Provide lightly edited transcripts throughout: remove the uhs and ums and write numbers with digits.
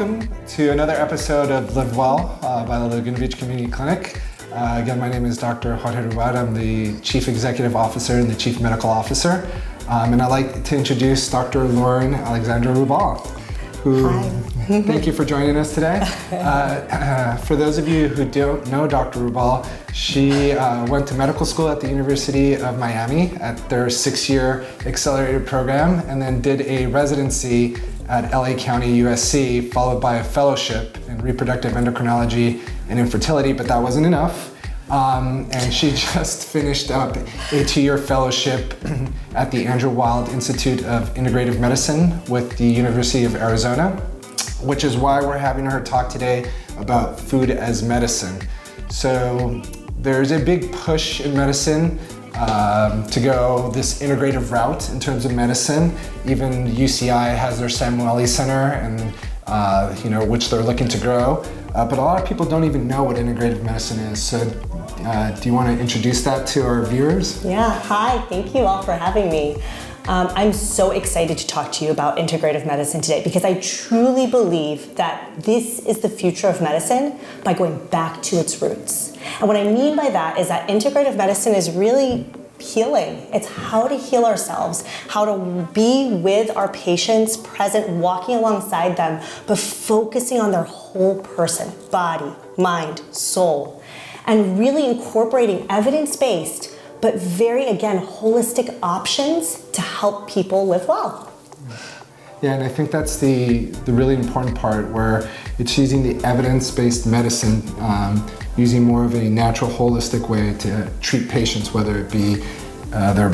welcome to another episode of Live Well by the Laguna Beach Community Clinic. Again, my name is Dr. Lauren Rubal. I'm the Chief Executive Officer and the Chief Medical Officer. And I'd like to introduce Dr. Lauren Rubal, who, Hi. Thank you for joining us today. For those of you who don't know Dr. Rubal, she went to medical school at the University of Miami at their 6-year accelerated program, and then did a residency at LA County USC, followed by a fellowship in reproductive endocrinology and infertility, but that wasn't enough. And she just finished up a 2-year fellowship at the Andrew Weil Institute of Integrative Medicine with the University of Arizona, which is why we're having her talk today about food as medicine. So there's a big push in medicine to go this integrative route in terms of medicine. Even UCI has their Samueli Center, and which they're looking to grow. But a lot of people don't even know what integrative medicine is. So do you want to introduce that to our viewers? Yeah, hi, thank you all for having me. I'm so excited to talk to you about integrative medicine today because I truly believe that this is the future of medicine by going back to its roots. And what I mean by that is that integrative medicine is really healing. It's how to heal ourselves, how to be with our patients, present, walking alongside them, but focusing on their whole person, body, mind, soul, and really incorporating evidence-based but very, again, holistic options to help people live well. Yeah, and I think that's the really important part, where it's using the evidence-based medicine, using more of a natural, holistic way to treat patients, whether it be their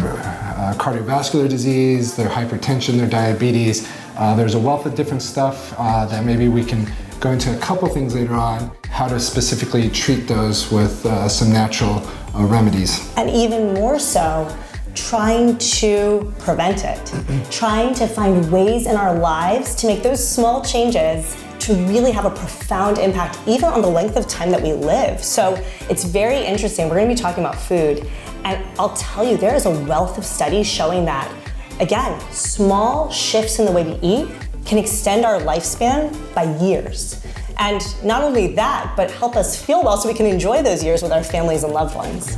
cardiovascular disease, their hypertension, their diabetes. There's a wealth of different stuff that maybe we can go into a couple things later on, how to specifically treat those with some natural remedies. And even more so, trying to prevent it, trying to find ways in our lives to make those small changes to really have a profound impact, even on the length of time that we live. So it's very interesting. We're going to be talking about food, and I'll tell you, there is a wealth of studies showing that, again, small shifts in the way we eat can extend our lifespan by years. And not only that, but help us feel well so we can enjoy those years with our families and loved ones.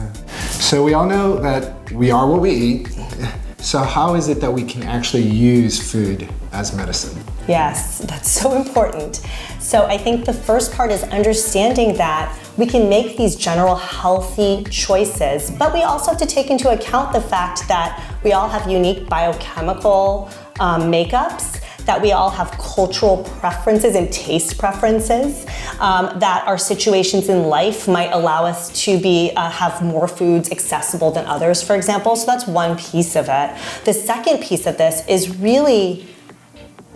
So we all know that we are what we eat. So how is it that we can actually use food as medicine? Yes, that's so important. So I think the first part is understanding that we can make these general healthy choices, but we also have to take into account the fact that we all have unique biochemical makeups, that we all have cultural preferences and taste preferences, that our situations in life might allow us to have more foods accessible than others, for example. So that's one piece of it. The second piece of this is really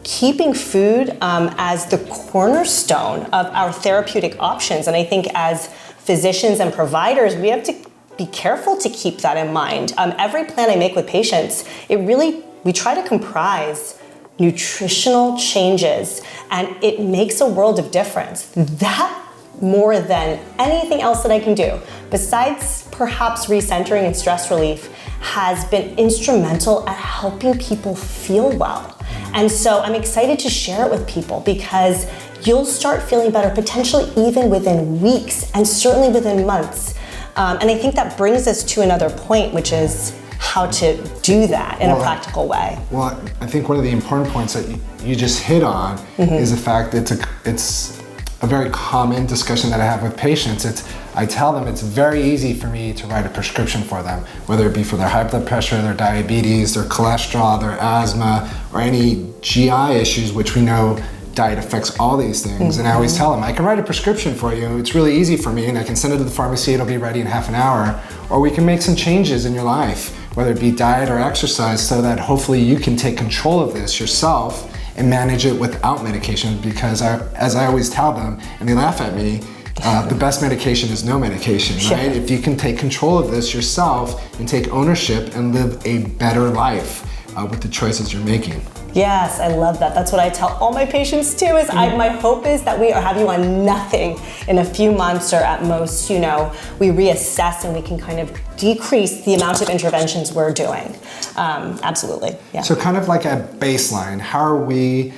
keeping food as the cornerstone of our therapeutic options. And I think as physicians and providers, we have to be careful to keep that in mind. Every plan I make with patients, we try to comprise nutritional changes, and it makes a world of difference. That, more than anything else that I can do, besides perhaps recentering and stress relief, has been instrumental at helping people feel well. And so I'm excited to share it with people because you'll start feeling better potentially even within weeks and certainly within months. And I think that brings us to another point, which is how to do that in a practical way. Well, I think one of the important points that you just hit on is the fact that it's a very common discussion that I have with patients. I tell them it's very easy for me to write a prescription for them, whether it be for their high blood pressure, their diabetes, their cholesterol, their asthma, or any GI issues, which we know diet affects all these things. And I always tell them, I can write a prescription for you. It's really easy for me, and I can send it to the pharmacy. It'll be ready in half an hour. Or we can make some changes in your life, whether it be diet or exercise, so that hopefully you can take control of this yourself and manage it without medication. Because as I always tell them, and they laugh at me, the best medication is no medication, right? If you can take control of this yourself and take ownership and live a better life with the choices you're making. Yes, I love that. That's what I tell all my patients too, is my hope is that we have you on nothing in a few months, or at most, we reassess and we can kind of decrease the amount of interventions we're doing. Absolutely, yeah. So kind of like a baseline, how are we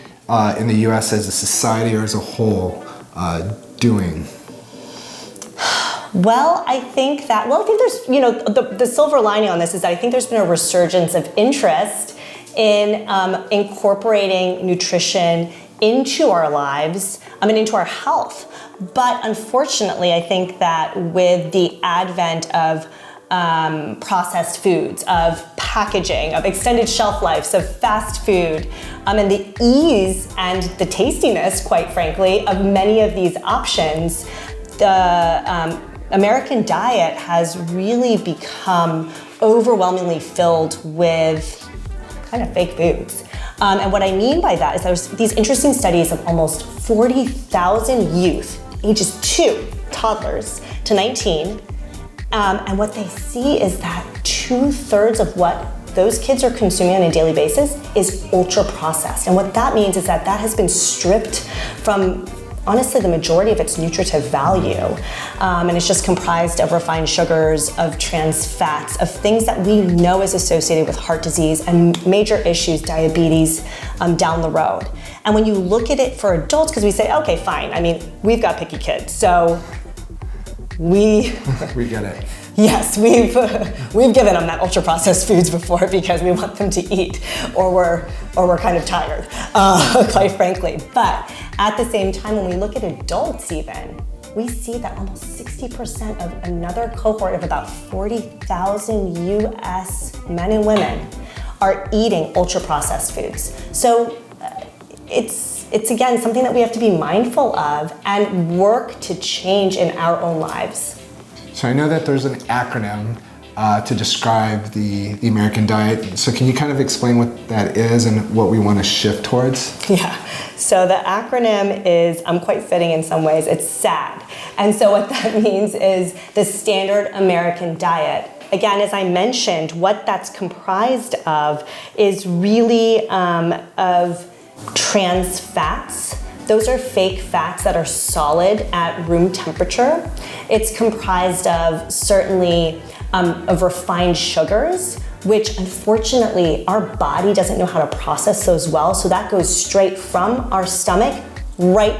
in the US as a society or as a whole doing? Well, I think there's, the silver lining on this is that I think there's been a resurgence of interest in incorporating nutrition into our lives, and into our health. But unfortunately, I think that with the advent of processed foods, of packaging, of extended shelf lives, of fast food, and the ease and the tastiness, quite frankly, of many of these options, the American diet has really become overwhelmingly filled with kind of fake foods. And what I mean by that is there's these interesting studies of almost 40,000 youth, ages 2, toddlers, to 19. And what they see is that 2/3 of what those kids are consuming on a daily basis is ultra processed. And what that means is that has been stripped from honestly the majority of its nutritive value. And it's just comprised of refined sugars, of trans fats, of things that we know is associated with heart disease and major issues, diabetes, down the road. And when you look at it for adults, because we say, okay, fine, I mean, we've got picky kids, so we get it. Yes, we've given them that ultra processed foods before because we want them to eat, or we're kind of tired, quite frankly. But at the same time, when we look at adults even, we see that almost 60% of another cohort of about 40,000 US men and women are eating ultra processed foods. So it's again something that we have to be mindful of and work to change in our own lives. So I know that there's an acronym to describe the American diet. So can you kind of explain what that is and what we want to shift towards? Yeah, so the acronym is quite fitting in some ways. It's SAD. And so what that means is the Standard American Diet. Again, as I mentioned, what that's comprised of is really of trans fats. Those are fake fats that are solid at room temperature. It's comprised of certainly of refined sugars, which unfortunately our body doesn't know how to process those well. So that goes straight from our stomach,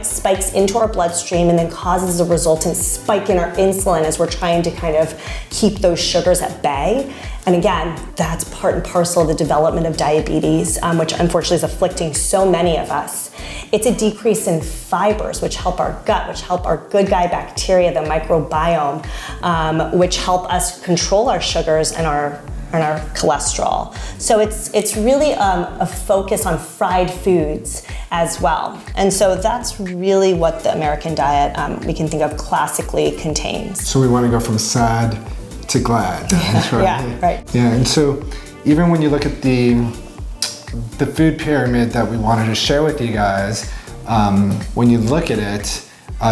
spikes into our bloodstream, and then causes a resultant spike in our insulin as we're trying to kind of keep those sugars at bay. And again, that's part and parcel of the development of diabetes, which unfortunately is afflicting so many of us. It's a decrease in fibers, which help our gut, which help our good guy bacteria, the microbiome, which help us control our sugars and our cholesterol. So it's really a focus on fried foods as well. And so that's really what the American diet we can think of classically contains. So we want to go from sad to glad. Yeah, right. Yeah, and so even when you look at the food pyramid that we wanted to share with you guys, when you look at it,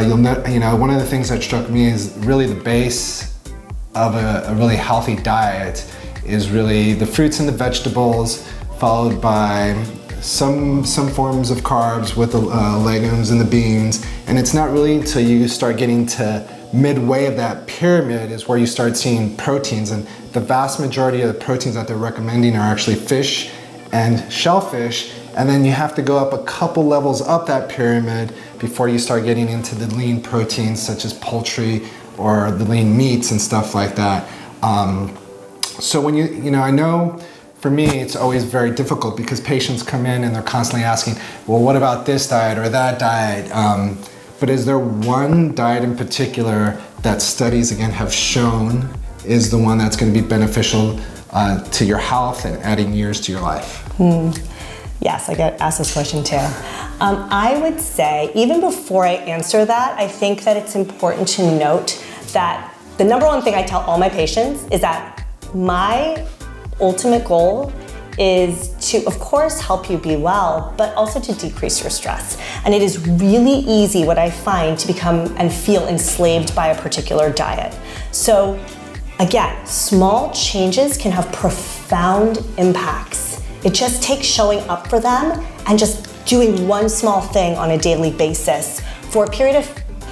you'll know, one of the things that struck me is really the base of a really healthy diet is really the fruits and the vegetables, followed by some forms of carbs with the legumes and the beans. And it's not really until you start getting to midway of that pyramid is where you start seeing proteins, and the vast majority of the proteins that they're recommending are actually fish and shellfish. And then you have to go up a couple levels up that pyramid before you start getting into the lean proteins such as poultry or the lean meats and stuff like that. So when I know for me it's always very difficult because patients come in and they're constantly asking, well, what about this diet or that diet? But is there one diet in particular that studies again have shown is the one that's going to be beneficial to your health and adding years to your life? Yes, I get asked this question too. I would say, even before I answer that, I think that it's important to note that the number one thing I tell all my patients is that my ultimate goal is to, of course, help you be well, but also to decrease your stress. And it is really easy, what I find, to become and feel enslaved by a particular diet. So again, small changes can have profound impacts. It just takes showing up for them and just doing one small thing on a daily basis for a period of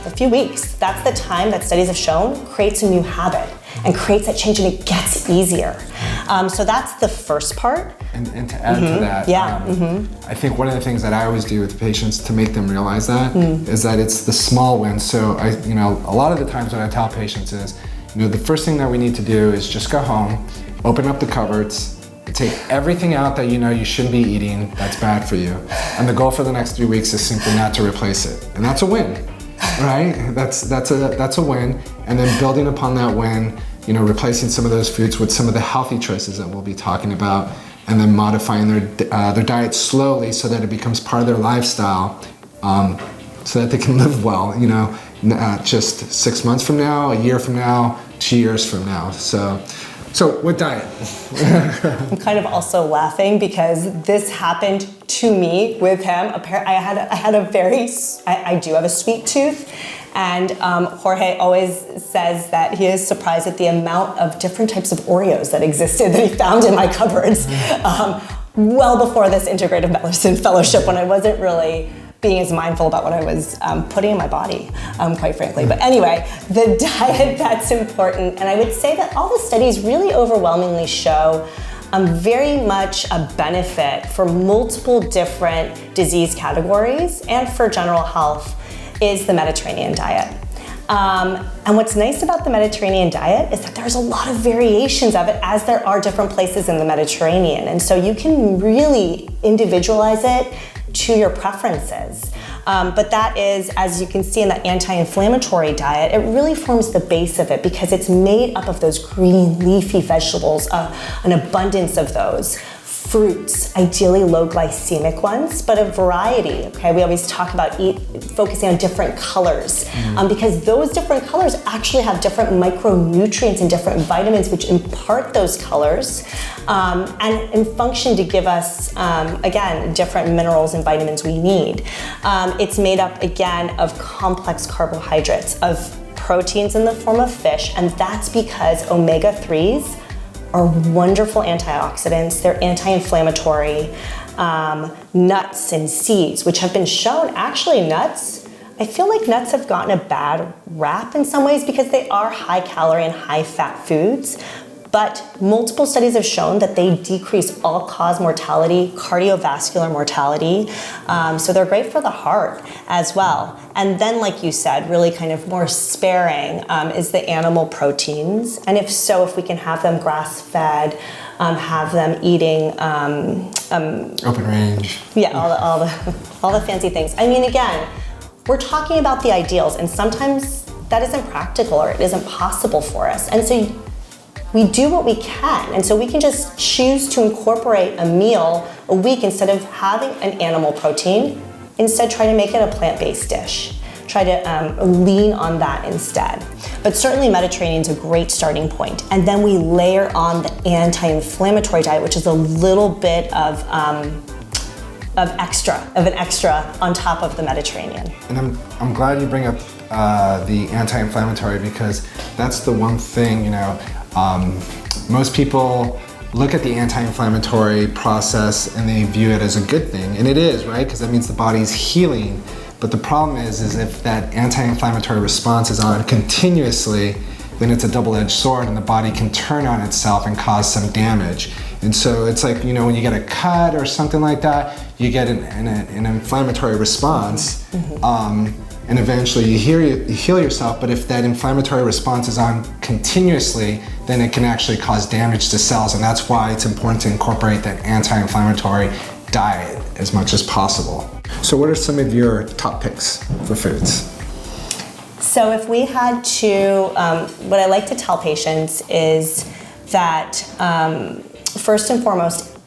a few weeks. That's the time that studies have shown creates a new habit and creates that change, and it gets easier. So that's the first part. And to add to that, I think one of the things that I always do with patients to make them realize that is that it's the small wins. So a lot of the times what I tell patients is, the first thing that we need to do is just go home, open up the cupboards, take everything out that you shouldn't be eating that's bad for you. And the goal for the next 3 weeks is simply not to replace it. And that's a win, right? That's a win. And then building upon that win, replacing some of those foods with some of the healthy choices that we'll be talking about, and then modifying their diet slowly so that it becomes part of their lifestyle, so that they can live well, not just 6 months from now, a year from now, 2 years from now. So what diet? I'm kind of also laughing because this happened to me with him. I do have a sweet tooth, and Jorge always says that he is surprised at the amount of different types of Oreos that existed that he found in my cupboards well before this integrative medicine fellowship, when I wasn't really being as mindful about what I was putting in my body, quite frankly. But anyway, the diet, that's important. And I would say that all the studies really overwhelmingly show very much a benefit for multiple different disease categories and for general health is the Mediterranean diet. And what's nice about the Mediterranean diet is that there's a lot of variations of it, as there are different places in the Mediterranean. And so you can really individualize it to your preferences. But that is, as you can see in that anti-inflammatory diet, it really forms the base of it because it's made up of those green leafy vegetables, an abundance of those. Fruits, ideally low glycemic ones, but a variety, okay? We always talk about focusing on different colors because those different colors actually have different micronutrients and different vitamins which impart those colors and function to give us, again, different minerals and vitamins we need. It's made up, again, of complex carbohydrates, of proteins in the form of fish, and that's because omega-3s are wonderful antioxidants. They're anti-inflammatory. Nuts and seeds, which have been shown, actually nuts, I feel like nuts have gotten a bad rap in some ways because they are high calorie and high fat foods, but multiple studies have shown that they decrease all-cause mortality, cardiovascular mortality, so they're great for the heart as well. And then, like you said, really kind of more sparing is the animal proteins, and if we can have them grass-fed, have them eating open range. Yeah, all the fancy things. I mean, again, we're talking about the ideals, and sometimes that isn't practical or it isn't possible for us, and so we do what we can, and so we can just choose to incorporate a meal a week instead of having an animal protein. Instead, try to make it a plant-based dish. Try to lean on that instead. But certainly Mediterranean is a great starting point. And then we layer on the anti-inflammatory diet, which is a little bit of an extra on top of the Mediterranean. And I'm glad you bring up the anti-inflammatory because that's the one thing, most people look at the anti-inflammatory process and they view it as a good thing, and it is, right? Because that means the body's healing. But the problem is if that anti-inflammatory response is on continuously, then it's a double-edged sword, and the body can turn on itself and cause some damage. And so it's like, when you get a cut or something like that, you get an inflammatory response, and eventually you heal yourself. But if that inflammatory response is on continuously, then it can actually cause damage to cells, and that's why it's important to incorporate that anti-inflammatory diet as much as possible. So what are some of your top picks for foods? So if we had to, what I like to tell patients is that first and foremost,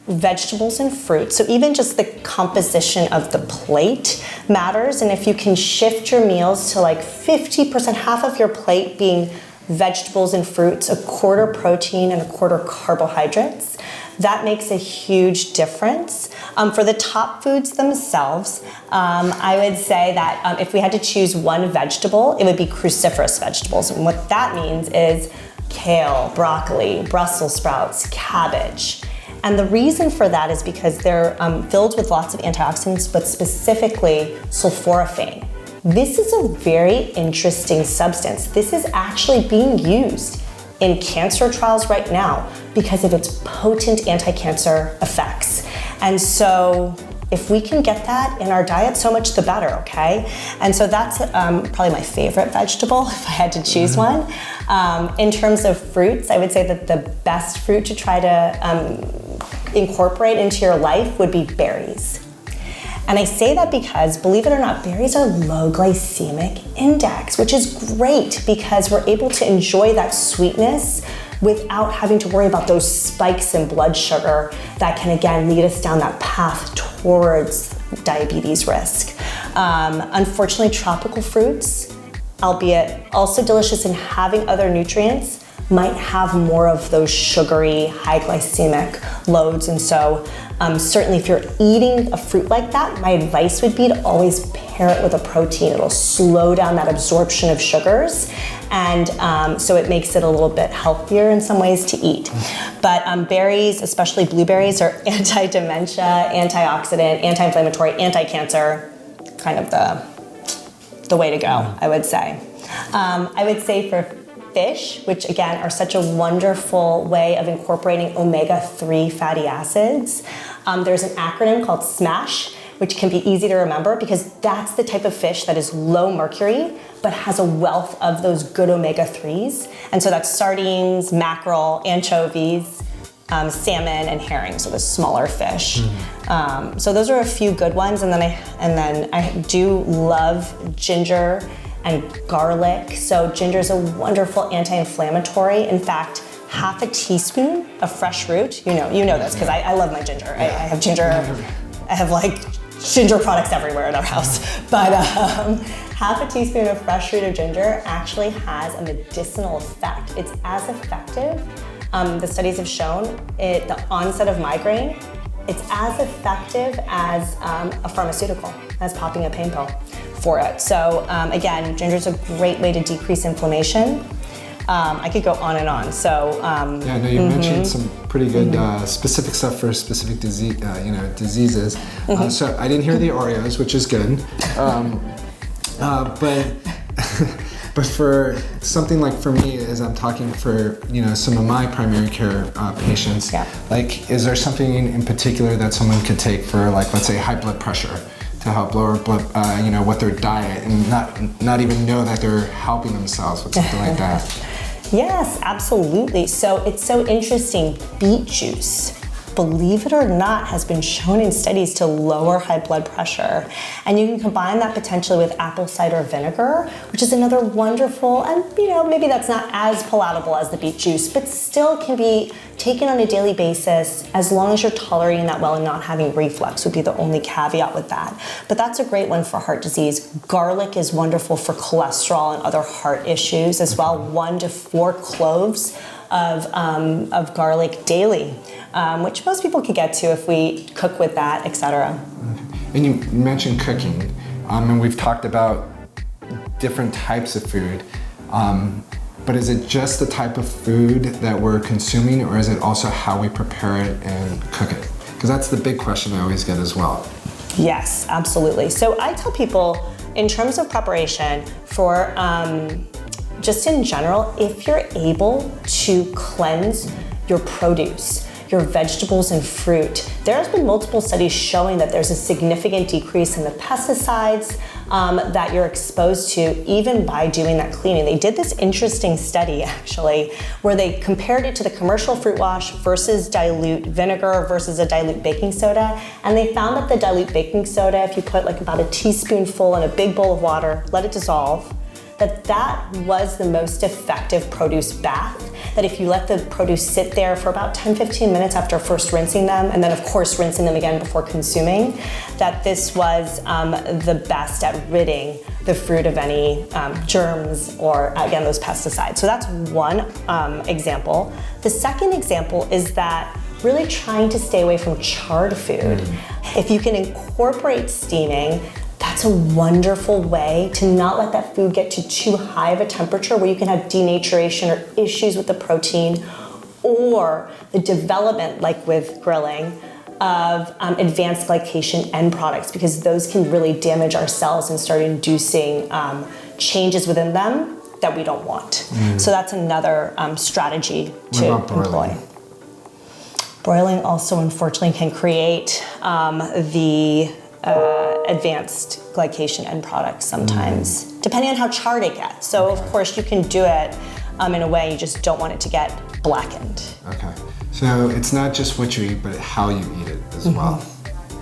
vegetables and fruits, so even just the composition of the plate matters, and if you can shift your meals to like 50%, half of your plate being vegetables and fruits, a quarter protein and a quarter carbohydrates, that makes a huge difference. For the top foods themselves, I would say that if we had to choose one vegetable, it would be cruciferous vegetables. And what that means is kale, broccoli, Brussels sprouts, cabbage. And the reason for that is because they're filled with lots of antioxidants, but specifically sulforaphane. This is a very interesting substance. This is actually being used in cancer trials right now because of its potent anti-cancer effects. And so if we can get that in our diet, so much the better, okay? And so that's probably my favorite vegetable if I had to choose one. In terms of fruits, I would say that the best fruit to try to incorporate into your life would be berries. And I say that because, believe it or not, berries are low glycemic index, which is great because we're able to enjoy that sweetness without having to worry about those spikes in blood sugar that can again lead us down that path towards diabetes risk. Unfortunately, tropical fruits, albeit also delicious in having other nutrients, might have more of those sugary, high glycemic loads. And so certainly if you're eating a fruit like that, my advice would be to always pair it with a protein. It'll slow down that absorption of sugars. And so it makes it a little bit healthier in some ways to eat. But berries, especially blueberries, are anti-dementia, antioxidant, anti-inflammatory, anti-cancer, kind of the way to go, I would say. I would say for fish, which again are such a wonderful way of incorporating omega-3 fatty acids, there's an acronym called SMASH, which can be easy to remember because that's the type of fish that is low mercury, but has a wealth of those good omega-3s. And so that's sardines, mackerel, anchovies, salmon, and herring, so the smaller fish. So those are a few good ones. And then I do love ginger and garlic. So ginger is a wonderful anti-inflammatory. In fact, half a teaspoon of fresh root, you know this because I love my ginger. I have ginger, I have like ginger products everywhere in our house. But half a teaspoon of fresh root of ginger actually has a medicinal effect. It's as effective, the studies have shown, the onset of migraine, it's as effective as a pharmaceutical, as popping a pain pill for it. So again, ginger is a great way to decrease inflammation. I could go on and on. So yeah, no, you mentioned some pretty good specific stuff for specific diseases. So I didn't hear the Oreos, which is good, but for something like for me, as I'm talking for some of my primary care patients, like is there something in particular that someone could take for like let's say high blood pressure to help lower blood, what their diet and not even know that they're helping themselves with something like that? Yes, absolutely. So it's so interesting. Beet juice, believe it or not, has been shown in studies to lower high blood pressure. And you can combine that potentially with apple cider vinegar, which is another wonderful, and maybe that's not as palatable as the beet juice, but still can be taken on a daily basis as long as you're tolerating that well and not having reflux would be the only caveat with that. But that's a great one for heart disease. Garlic is wonderful for cholesterol and other heart issues as well. 1 to 4 cloves of garlic daily, which most people can get to if we cook with that, etc. And you mentioned cooking, and we've talked about different types of food. But is it just the type of food that we're consuming, or is it also how we prepare it and cook it? Because that's the big question I always get as well. Yes, absolutely. So I tell people, in terms of preparation for just in general, if you're able to cleanse your produce, your vegetables and fruit, there has been multiple studies showing that there's a significant decrease in the pesticides that you're exposed to even by doing that cleaning. They did this interesting study actually where they compared it to the commercial fruit wash versus dilute vinegar versus a dilute baking soda, and they found that the dilute baking soda, if you put like about a teaspoonful in a big bowl of water, let it dissolve, that was the most effective produce bath. That if you let the produce sit there for about 10-15 minutes after first rinsing them, and then of course rinsing them again before consuming, that this was the best at ridding the fruit of any germs or again those pesticides. So that's one example. The second example is that really trying to stay away from charred food. If you can incorporate steaming, that's a wonderful way to not let that food get to too high of a temperature where you can have denaturation or issues with the protein or the development, like with grilling, of advanced glycation end products, because those can really damage our cells and start inducing changes within them that we don't want. So that's another strategy to employ. Broiling also, unfortunately, can create the advanced glycation end products sometimes, depending on how charred it gets. So, of course, you can do it in a way you just don't want it to get blackened. Okay. So it's not just what you eat, but how you eat it as well.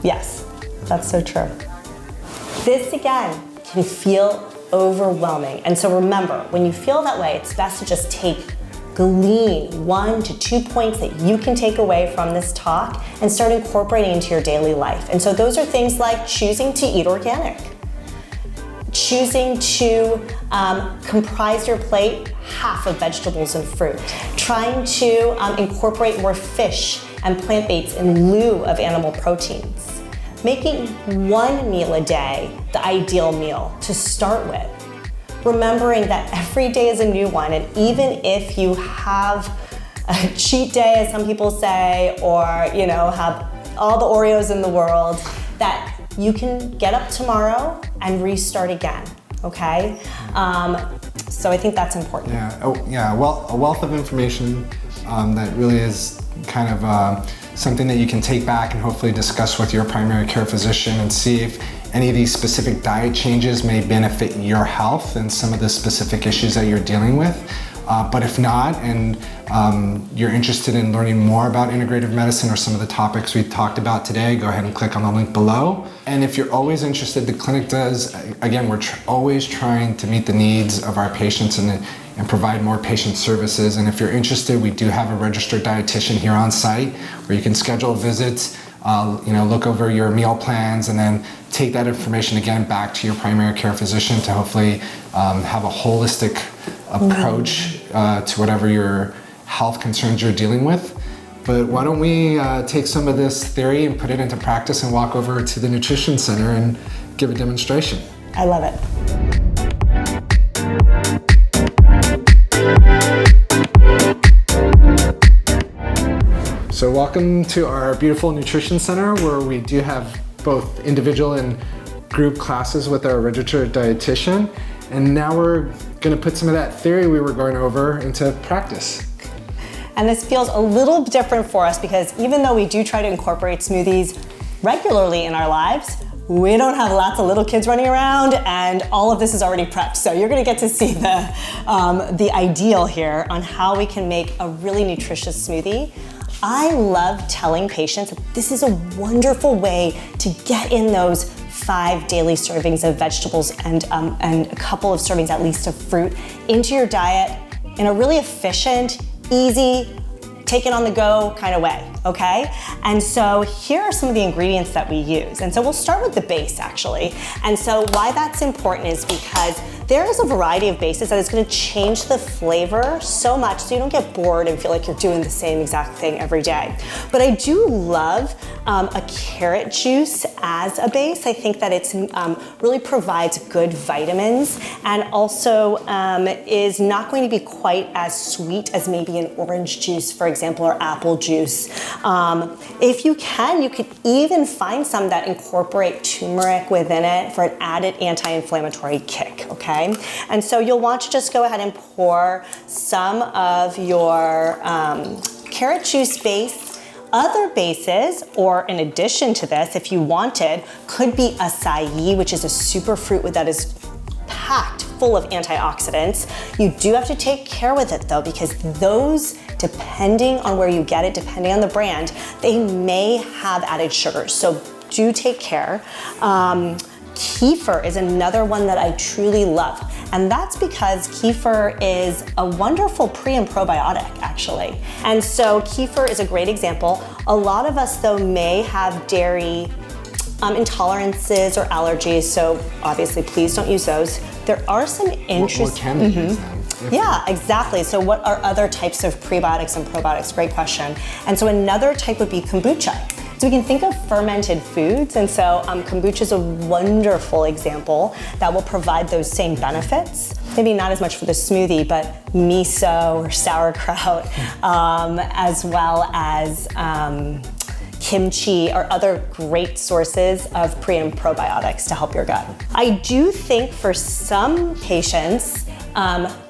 Yes, that's so true. This, again, can feel overwhelming. And so remember, when you feel that way, it's best to just glean 1 to 2 points that you can take away from this talk and start incorporating into your daily life. And so those are things like choosing to eat organic, choosing to comprise your plate half of vegetables and fruit, trying to incorporate more fish and plant-based in lieu of animal proteins, making one meal a day the ideal meal to start with, remembering that every day is a new one, and even if you have a cheat day, as some people say, or have all the Oreos in the world, that you can get up tomorrow and restart again, okay? So I think that's important. Yeah, a wealth of information that really is kind of something that you can take back and hopefully discuss with your primary care physician and see if any of these specific diet changes may benefit your health and some of the specific issues that you're dealing with. But if not, and you're interested in learning more about integrative medicine or some of the topics we talked about today, go ahead and click on the link below. And if you're always interested, the clinic does, again, we're always trying to meet the needs of our patients and provide more patient services. And if you're interested, we do have a registered dietitian here on site where you can schedule visits, look over your meal plans, and then take that information again back to your primary care physician to hopefully have a holistic approach to whatever your health concerns you're dealing with. But why don't we take some of this theory and put it into practice and walk over to the Nutrition Center and give a demonstration. I love it. So welcome to our beautiful Nutrition Center, where we do have both individual and group classes with our registered dietitian. And now we're going to put some of that theory we were going over into practice. And this feels a little different for us because even though we do try to incorporate smoothies regularly in our lives, we don't have lots of little kids running around, and all of this is already prepped. So you're going to get to see the ideal here on how we can make a really nutritious smoothie. I love telling patients that this is a wonderful way to get in those 5 daily servings of vegetables and a couple of servings at least of fruit into your diet in a really efficient, easy, take it on the go kind of way, okay? And so here are some of the ingredients that we use. And so we'll start with the base actually. And so why that's important is because there is a variety of bases that is going to change the flavor so much so you don't get bored and feel like you're doing the same exact thing every day. But I do love a carrot juice as a base. I think that it's really provides good vitamins and also is not going to be quite as sweet as maybe an orange juice, for example, or apple juice. If you can, you could even find some that incorporate turmeric within it for an added anti-inflammatory kick, okay? And so you'll want to just go ahead and pour some of your carrot juice base. Other bases, or in addition to this, if you wanted, could be acai, which is a superfruit that is packed full of antioxidants. You do have to take care with it though, because those, depending on where you get it, depending on the brand, they may have added sugars. So do take care. Kefir is another one that I truly love. And that's because kefir is a wonderful pre and probiotic actually. And so kefir is a great example. A lot of us though may have dairy intolerances or allergies, so obviously please don't use those. There are some interesting... What can we use then? Yeah, exactly. So what are other types of prebiotics and probiotics? Great question. And so another type would be kombucha. So we can think of fermented foods, and so kombucha is a wonderful example that will provide those same benefits. Maybe not as much for the smoothie, but miso or sauerkraut, as well as kimchi or other great sources of pre and probiotics to help your gut. I do think for some patients,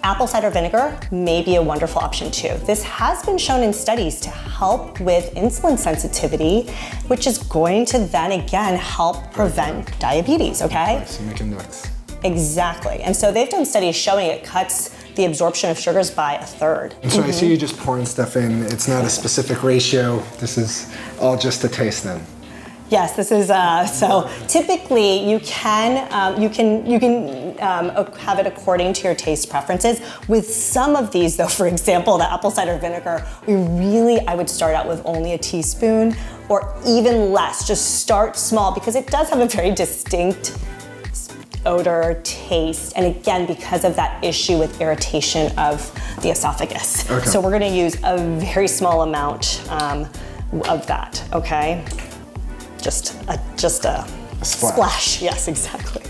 Apple cider vinegar may be a wonderful option too. This has been shown in studies to help with insulin sensitivity, which is going to then again help prevent diabetes, okay? So make him nuts. Exactly. And so they've done studies showing it cuts the absorption of sugars by 1/3. And so I see you just pouring stuff in. It's not a specific ratio. This is all just a taste then. Yes, this is, so typically you can have it according to your taste preferences. With some of these though, for example, the apple cider vinegar, I would start out with only a teaspoon or even less. Just start small because it does have a very distinct odor, taste, and again, because of that issue with irritation of the esophagus. Okay. So we're gonna use a very small amount of that, okay? Just a splash. Yes, exactly.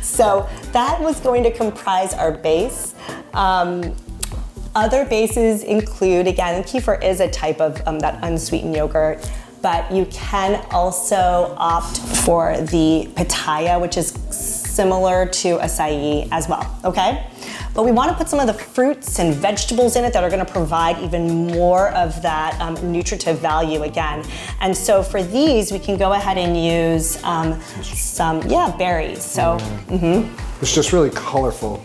So that was going to comprise our base. Other bases include, again, kefir is a type of that unsweetened yogurt, but you can also opt for the pitaya, which is similar to acai as well, okay? But we want to put some of the fruits and vegetables in it that are going to provide even more of that nutritive value again. And so for these, we can go ahead and use some berries. So, It's just really colorful.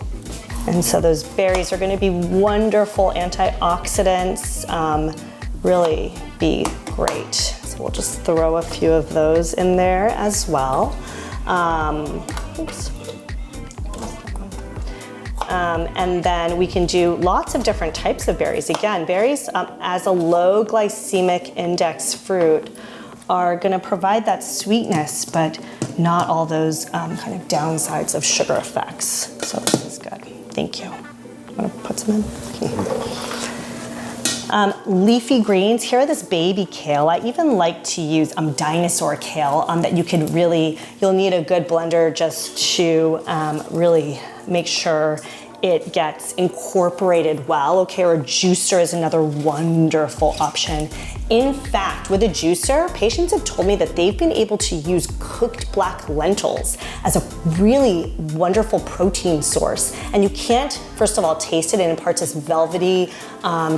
And so those berries are going to be wonderful antioxidants, really be great. So we'll just throw a few of those in there as well. And then we can do lots of different types of berries. Again, berries as a low glycemic index fruit are gonna provide that sweetness, but not all those kind of downsides of sugar effects. So this is good, thank you. I'm gonna put some in. Leafy greens, here are this baby kale. I even like to use dinosaur kale that you'll need a good blender just to really make sure it gets incorporated well, okay? Or a juicer is another wonderful option. In fact, with a juicer, patients have told me that they've been able to use cooked black lentils as a really wonderful protein source. And you can't, first of all, taste it. It imparts this velvety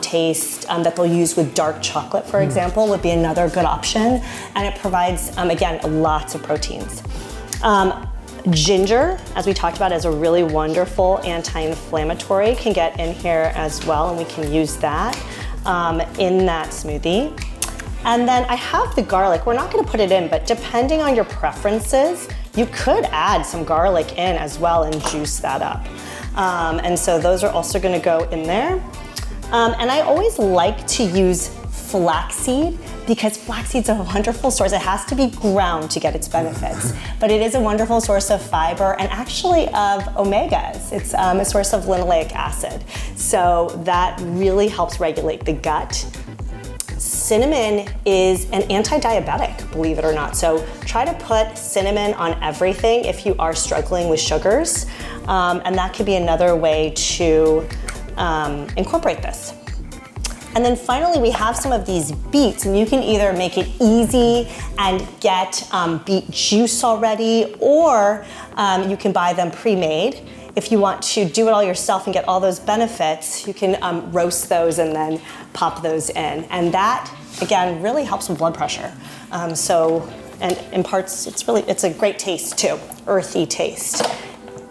taste that they'll use with dark chocolate, for example, would be another good option. And it provides, again, lots of proteins. Ginger, as we talked about, is a really wonderful anti-inflammatory, can get in here as well, and we can use that in that smoothie. And then I have the garlic. We're not gonna put it in, but depending on your preferences, you could add some garlic in as well and juice that up. And so those are also gonna go in there. And I always like to use flaxseed because flaxseed's a wonderful source. It has to be ground to get its benefits, but it is a wonderful source of fiber and actually of omegas. It's a source of linoleic acid. So that really helps regulate the gut. Cinnamon is an anti-diabetic, believe it or not. So try to put cinnamon on everything if you are struggling with sugars. And that could be another way to incorporate this. And then finally, we have some of these beets, and you can either make it easy and get beet juice already, or you can buy them pre-made. If you want to do it all yourself and get all those benefits, you can roast those and then pop those in. And that, again, really helps with blood pressure. And imparts, it's a great taste too, earthy taste.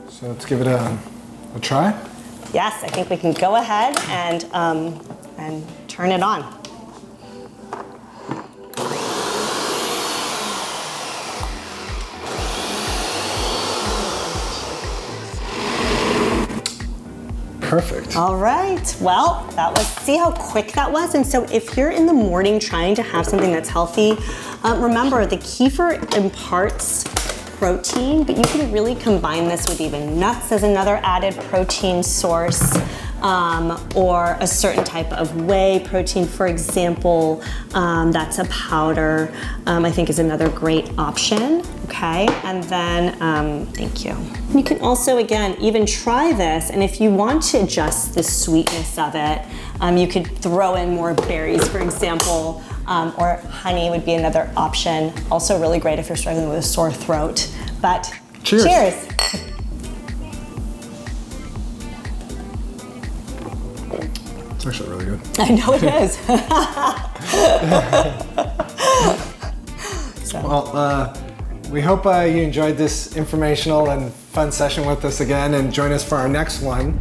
So let's give it a try. Yes, I think we can go ahead and turn it on. Perfect. All right, well, see how quick that was? And so if you're in the morning trying to have something that's healthy, remember the kefir imparts protein, but you can really combine this with even nuts as another added protein source. Or a certain type of whey protein, for example, that's a powder, I think is another great option, okay? And then, thank you. You can also, again, even try this, and if you want to adjust the sweetness of it, you could throw in more berries, for example, or honey would be another option. Also really great if you're struggling with a sore throat. But cheers. actually really good. I know it is. Well, we hope you enjoyed this informational and fun session with us again, and join us for our next one.